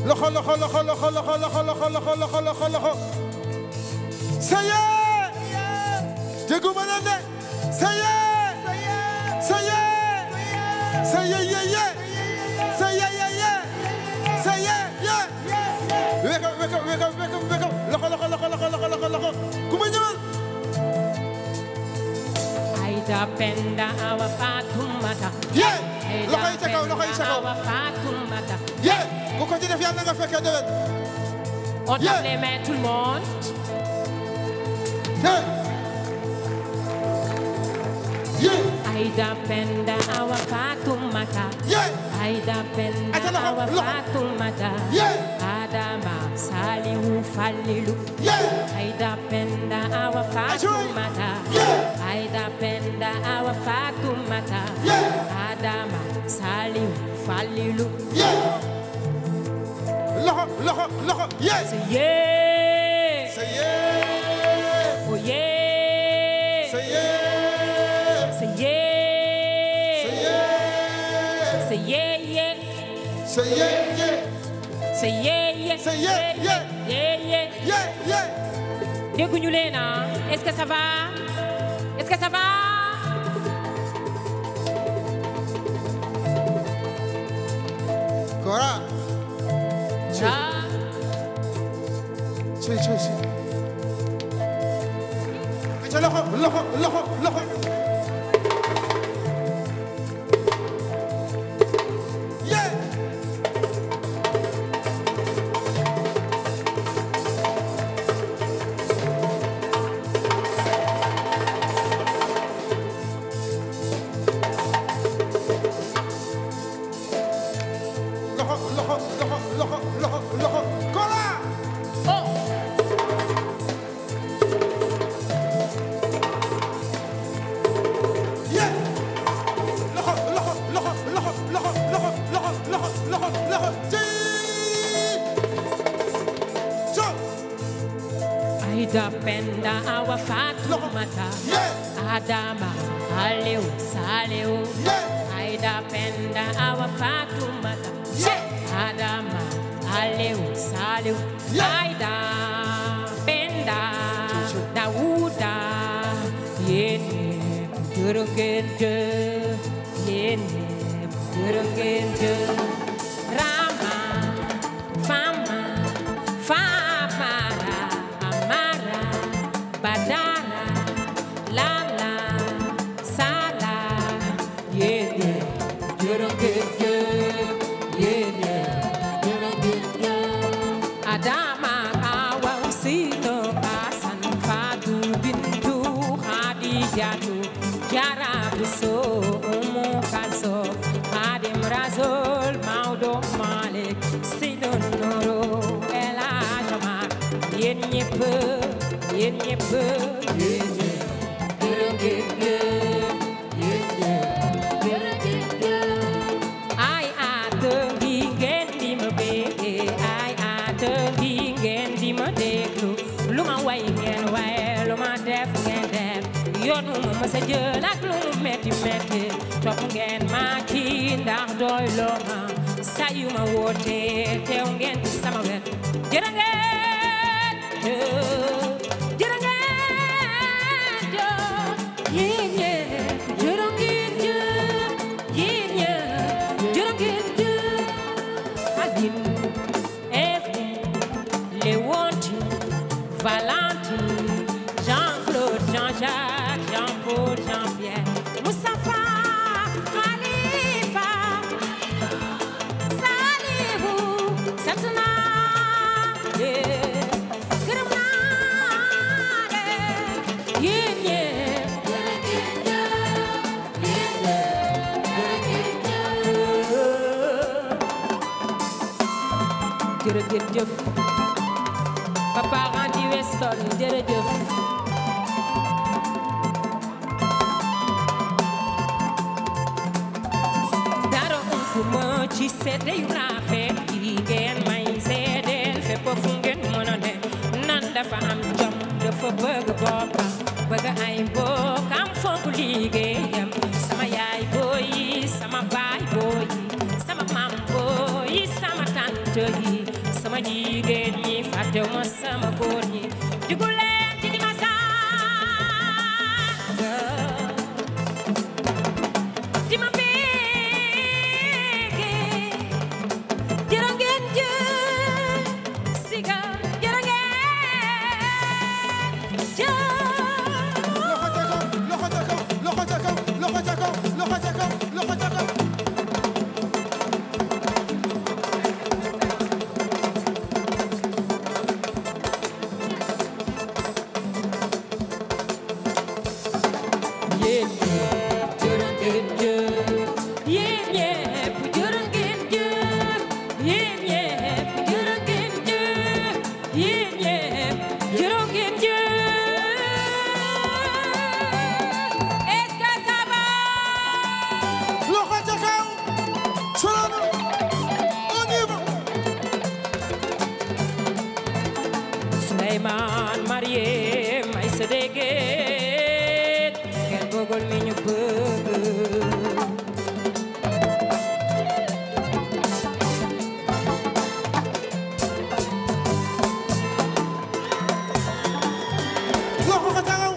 loxo loxo loxo loxo loxo loxo loxo loxo loxo loxo loxo ça y est dégguma na de ça y est ça y est ça y est ça y est ça y est wake up wake up wake up wake up wake up loxo loxo loxo loxo loxo loxo ku ma ñëwal Aida Penda awa Fatoumata loxo yi ca kaw loxo yi ca kaw awa Fatoumata bu ko ci def yàlla nga fekkee déwén on tape les mains tout le monde Aida Penda awa Fatoumata Aida Penda awa Fatoumata Adama Salihu Falilu Aida Penda awa Fatoumata Aida Penda awa Fatoumata Adama Salihu Falilu loxo loxo loxo say yeah say yeah oh yeah say yeah say yeah say yeah say yeah yeah say yeah yeah say yeah yeah yeah dégguñu leen est-ce que ça va est-ce que ça va Cora loxo loxo loxo loxo Aida Penda awa Fatoumata Adama Aliu Saliu Aida Penda awa Fatoumata Adama Aliu Saliu Aida Penda Dauda Yene Durungende Yene Durungende Rama Fama Famara Amara Badara Lala Sala Yene Durungende Yene Durungende Adama Awa Usino Basan Fatu Bintu Khadijatu Jara Biso Umu Kanso Khadim Razul Maudo Malik Sidon Noro Ela Jamak Yen Yepe Yen Yepe Yen Yepe I ate Bingen di me be I ate Bingen di me deglu Luma way ngen way Luma def ngen def Yonu ma sa jël ak lu metti metti topp ngeen ma ci ndax doy loo ma saa yu ma woote teew ngeen ci sama wet jërë ngeen jërë ngeen yéen ñëpp jërë ngeen yéen ñëpp jërë ngeen Aline Evelyne Léontine Valentine Jean-Claude Jean-Jacques Jean-Paul Jean-Pierre Moustapha Khalifa Salihou sant naa leen gërëm naa leen yéen ñëpp jërëjëf Papa Randy Weston jërëjëf dara umpuma ci seede yu rafet yi ngeen may seedeel fépp fu ngeen mën a ne nan dafa am jom dafa bëgg boppam bëgg ay mbokkam fonk liggéeyam sama yaay booyi sama baay booyi sama maam booyi sama tante yi sama jigéen ñi fàttewuma sama góor ñi jugu leen ci di ma saaga di ma bége jërë ngeen jëf siga jërë ngeen jëf loxo ca kaw loxo ca kaw loxo ca kaw loxo ca kaw loxo ca kaw Suleymaan Mariam ay sa déggéet kenn bëggul mi ñu bëgg loxo ko taxaw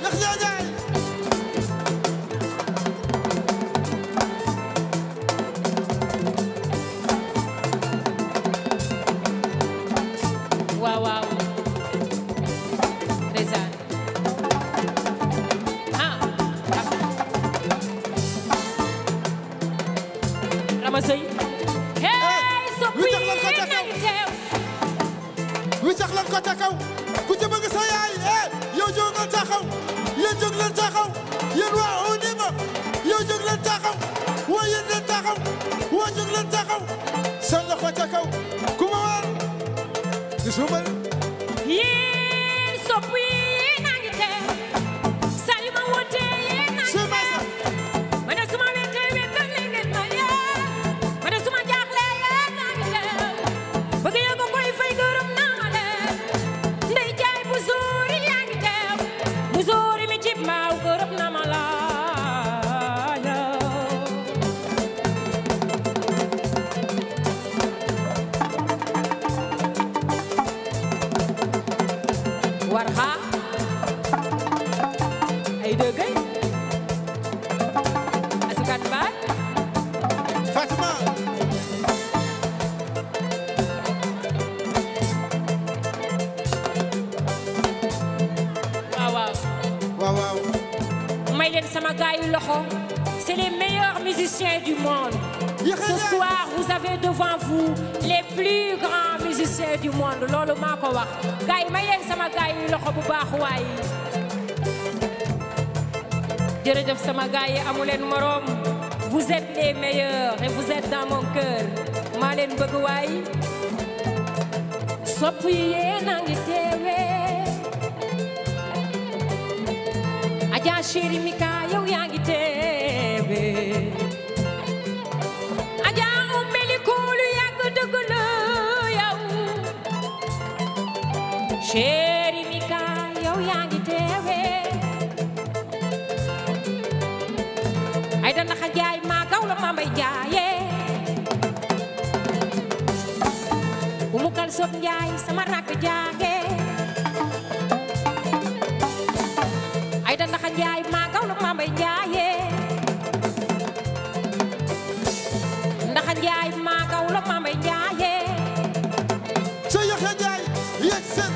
yax jaajaay waaw waaw ndeysaan Rama Sey hey soppi nañu teew wi tax lan ko ca kaw ku ci bëgg sa yaay yow jóg leen taxaw yéen jóg leen taxaw yéen waa au niveau yow jóg leen taxaw waa yéen leen taxaw waa jóg leen taxaw seen loxo ca kaw ku ma waar gisuma yéen soppi nañu teew saa yu ma wootee yéen nañu teew ma ne suma wetee wetal ngeen ma yee ma ne suma jaaxlee yéen nañu teew bëgg yaa ko koy fay gërëm naa ma leen ndey jaay bu suuri yaa ngi teew bu suuri mi ci maaw gërëm naa ma la warxa ay dëggay asukat baay Fatima waaw waaw waaw waaw may leen sama gaay yu loxo c'est les meilleurs musiciens du monde ce soir vous avez devant vous les plus grands musiciens du monde loolu maa ko wax gaay may leen sama gaay yu loxo bu baax waay jërëjëf sama gaay yi amu leen morom vous êtes les meilleurs et vous êtes dans mon cœur maa leen bëgg waay sopp yi yéen a ngi teewee Aja Chéri Mika yow yaa ngi teewe Aja ummeli koolu yàgg dëgg la yow Chéri Mika yow yaa ngi teewe ay da ndaxa jaay maa gaw la maa mbay jaaye umu kal sob njaay sama rakk jaage ay da ndaxa njaay maa gaw la maa mbay jaaye ndaxa njaay maa gaw la maa mbay jaaye sa Yaxya Njaay yegg seen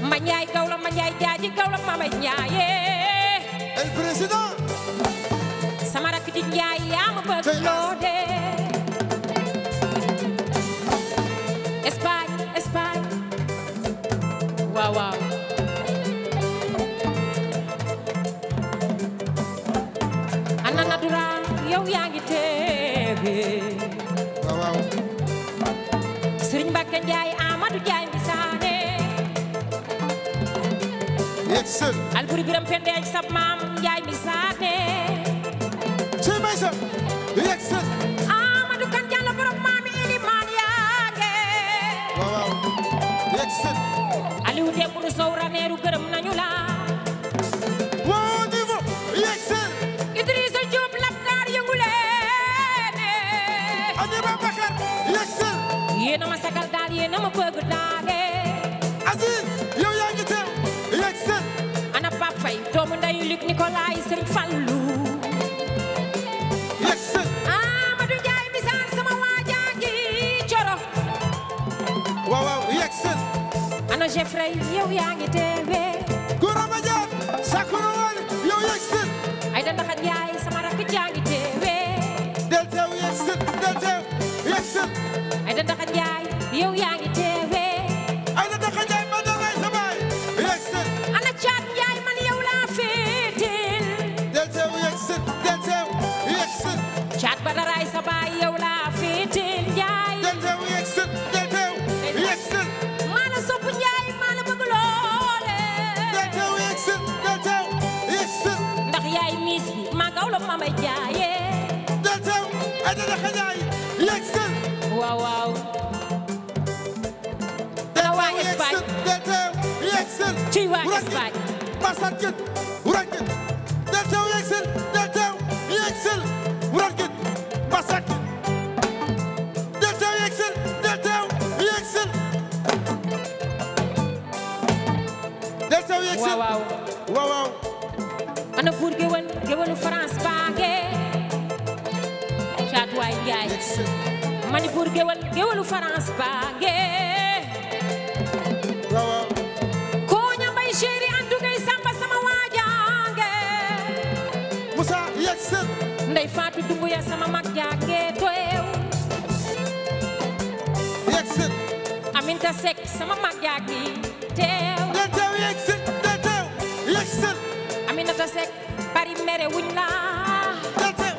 ma njaay gaw la ma njaay jaaji gaw la maa mbay jaaye el président sama rakk di njaay yaa ma bëgg loo de Espagne Espagne waaw waaw ana natura yow yaa ngi teewe waaw waaw Sëriñ Mbàkke Njaay Amadou Njaay Mbisaane yegg seen Alburi Biram Pendeej sab maam Njaay Mbisaane Sey Maysa yegg seen Amadou Kan Jalla borom maami Ilimaan yaange waaw waaw yegg seen Aliou Dembourou Sow raneeru gërëm nañu la waa au niveau yegg seen Idrissa Diop Labgar yëngu leen Ani Babacar yegg seen yéen a ma sagal daal yéen a ma bëgg daale Aziz yow yaa ngi teew yegg seen ana Pape Faye doomu ndeyu Luc Nicolaï Serigne Fallou yegg seen Amadou Ndiaye misaal sama waajaa ngi coro waaw waaw yegg seen ana Jeffrey yow yaa ngi teewe Gora Badiane Sakura Wali yow yegg seen ay da ndaxa Ndiaye sama rakk jaa ngi teewe del teew yegg seen del teew yegg seen ay da ndaxa Ndiaye yow yaa ngi teewe ay da ndaxa Ndiaye ma doon ay sa baay yegg seen ana Thiat Ndiaye man yow laa féetil del teew yegg seen del teew yegg seen Thiat Badaraay sa baay yow laa féetil Ndiaye del teew yegg seen del teew yegg seen maa la sopp Ndiaye maa la bëgg loole del teew yegg seen del teew yegg seen ndax yaay miis bi maa gaw la ma may jaaye del teew ay da ndaxa Ndiaye yegg seen waaw waaw ana waa Espagne del teew yegg seen ci waa Espagne Masakit Wurakit del teew yegg seen del teew yegg seen Wurakit Masakit del teew yegg seen del teew yegg seen del teew yegg seen waaw waaw waaw waaw ana buur géwëlu France baange Thiat waay Ndiaye yegg seen mani buur géwëlu France baange waaw waaw ko ñambay chéri andu ngay samba sama waajange Moussa yegg seen ndey Fatou Doumbouya sama mag jaange toew yegg seen Aminta Seck sama mag jaangi teew del teew yegg seen del teew yegg seen Aminata Seck bari mere wuñ la del teew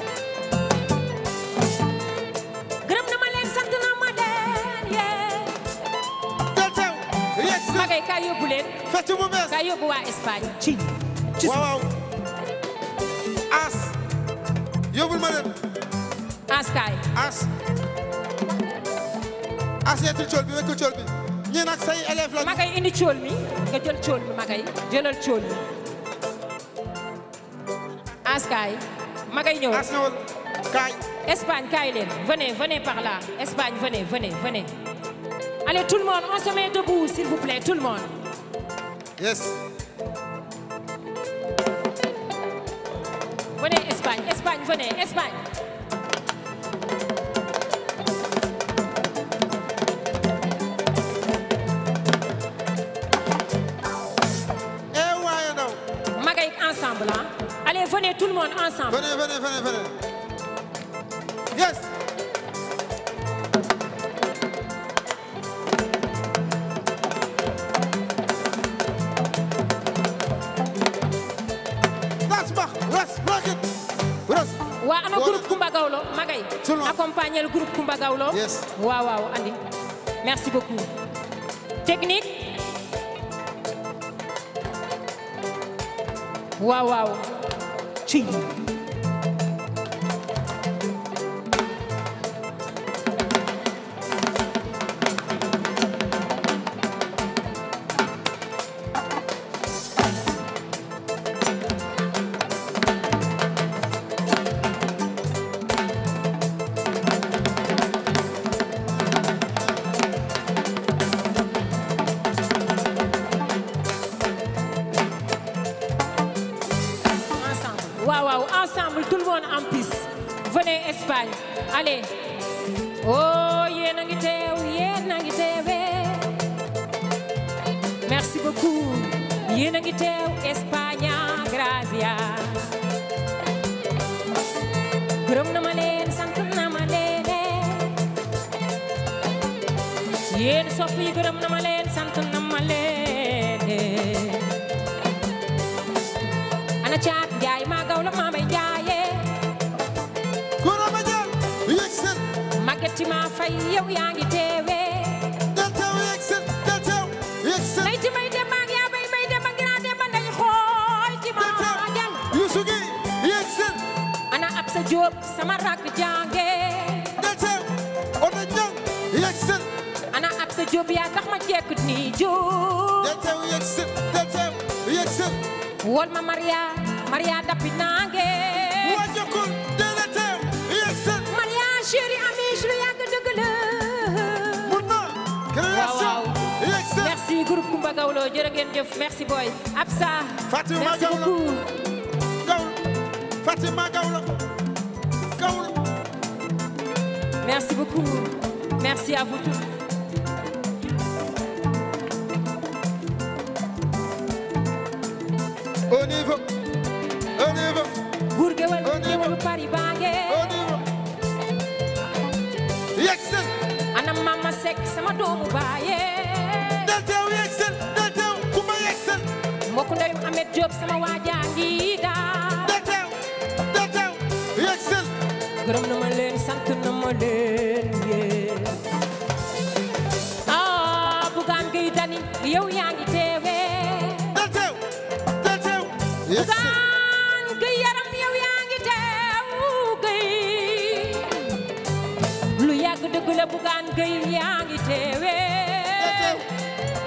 gërëm na ma leen sant na ma leen yee del teew yegg seen magay kay yóbbu leen fecc bu bees kay yóbbu waa Espagne ci waaw waaw as yóbbul ma leen askaay as yeetul cool bi wekkul cool bi ñii nag say élève la magay indi cool mi nga jël cool mi magay jëlal cool mi askaay magay ñëw as ñëwal kaay Espagne kaay leen venez par là Espagne venez allez tout le monde on se met debout s'il vous plaît tout le monde yes venez Espagne venez Espagne waaye ndaw magay ensemble hein allez venez tout le monde ensemble venez yes waa ana groupe Kumba Gawlo magay accompagner le groupe Kumba Gawlo yes waaw andi merci beaucoup technique waaw ci ensemble tout le monde en piste venez Espagne allez oh yéen a ngi teewe merci beaucoup yéen a ngi teew Espagne gracias gërëm na ma leen sant na ma leen yéen sopp yi gërëm na ma leen sant na ma leen ana Thiat Ndiaye maa gaw la maa bay Ndiaye Gora Badiane yegg seen Maguette ma fay yow yaa ngi teewe del teew yegg seen del teew yegg seen nay ti may dem ak yaa bay dem ak ginaa dem nday xooy ci ma jal Youssou Gueye yegg seen ana Absa Diop sama rakk jànge del teew Oda Dieng yegg seen ana Absa Diop yaa tax ma jekkut nii Diop del teew yegg seen del teew yegg seen wol ma Maria dapi nange waa jokkul del teew yegg seen Maria chéri ami lu yàgg dëgg la mun na merci groupe Kumba Gawlo jërë ngeen jëf merci boy Absa Fatima merci Gawlo beaucoup Gawlo Fatima Gawlo Gawlo merci beaucoup merci à vous tous au niveau buur géwél Paris bange yexel ana mama Seck sama doomu baaye del teew yexel del teew Kumba yexel mbokk ndeyum Ahmed Diop sama waajangi daa del teew yexel gërëm na ma leen sant na ma leen yee Bougane Gueye Dany yow yaa ngi teewe del teew yexel Bougane Gueye yaram yow yaa ngi teew Gueye lu yàgg dëgg la Bougane Gueye yaa ngi teewe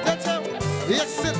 del teew yexel